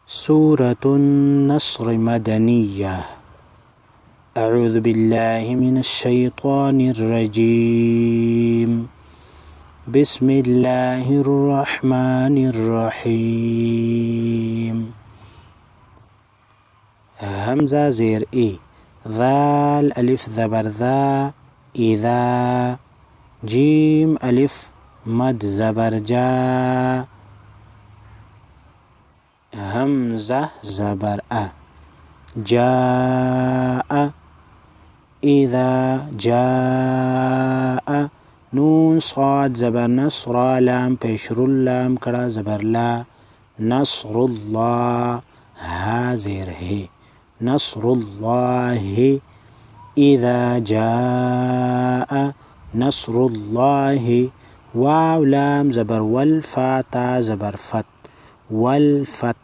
سورة النصر مدنية. أعوذ بالله من الشيطان الرجيم. بسم الله الرحمن الرحيم. همزة زير إي، ذال ألف زبر ذا إذا، جيم ألف مد زبر جا، همزة زبر أ، جاء إذا جاء، نون صاد زبر نصر، لام پیشر اللام کڑا زبر لا، نصر الله، ها زیر هي، نصر الله إذا جاء نصر الله، واو لام زبر والفا تا زبر فت، والفتح،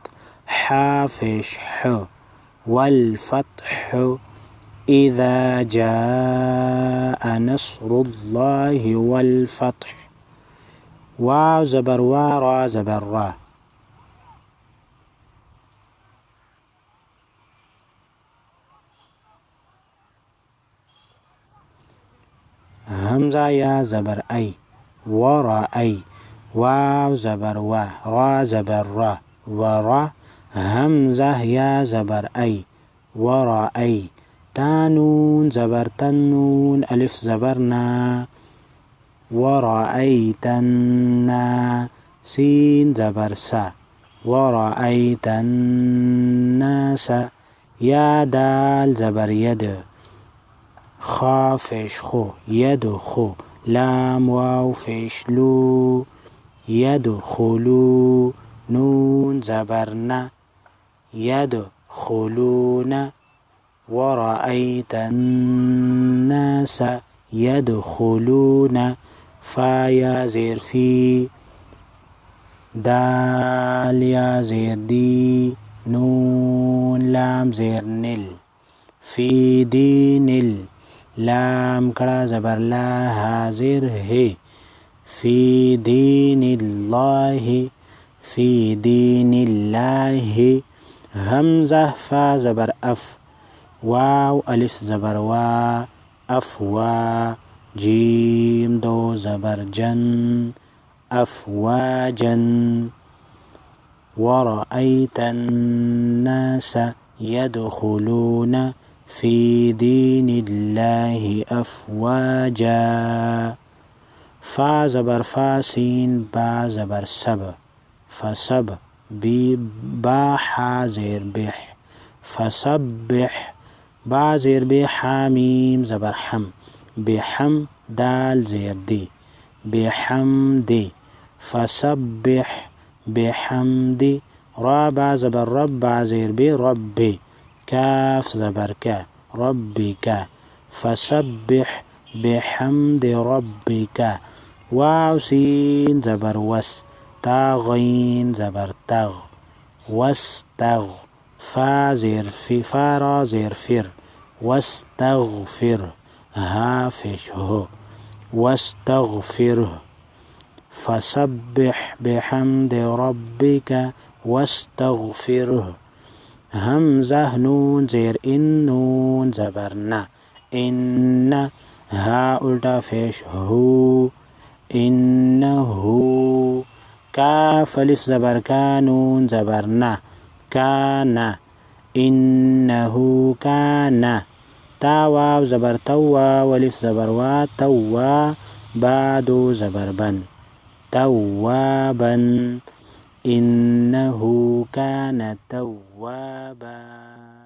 حافش ح، والفتح إذا جاء نصر الله والفتح، واو زبر وا را زبر را، همزة يا زبر أي، ورأي، واو زبر وا، را زبر را، ورا، همزة يا زبر أي، ورأي، تانون زبر تنون، ألف زبرنا، ورأيتنا، سين زبر سا، ورأيت الناس، يا دال زبر يد، خافش خو، يدخو، لام واو فشلو، يدخلو، نون زبرنا، يدخلون، ورأيت الناس يدخلون، فا يا زير في، دال يا زير دي، نون لام زير نل، في دين لام کڑا زبر لا، ها زير هي، في دين الله، في دين الله، همزة فا زبر أف، واو ألف زبر وا، أفوا، جيم دو زبر جن، أفواجا، ورأيت الناس يدخلون في دين الله أفواجا، فا زبر فا سين، با زبر سب، فسب، بي با حا زير بح، فسبح، با زير بي، حاميم زبر حم، بحم، دال زير دي، بحمد، فسبح بحمد، را با زبر رب، با زير بي، ربي، كاف زبر كا، ربك، فسبح بحمد ربك، واو سين زبر وس، تا غين زبر تغ، واستغ، فا زير في، فا را زير فر، واستغفر، هافش هو، واستغفره، فسبح بحمد ربك واستغفره، همزة نون زير إن، نون زبرنا، إن، ها ألتا فيش هو، إنه، كاف ألف زبر كا، نون زبرنا، كان، إنه كان، تا واو زبر توا، والف زبر وا، توا، بادو زبر بن، توابا، إنه كان توابا.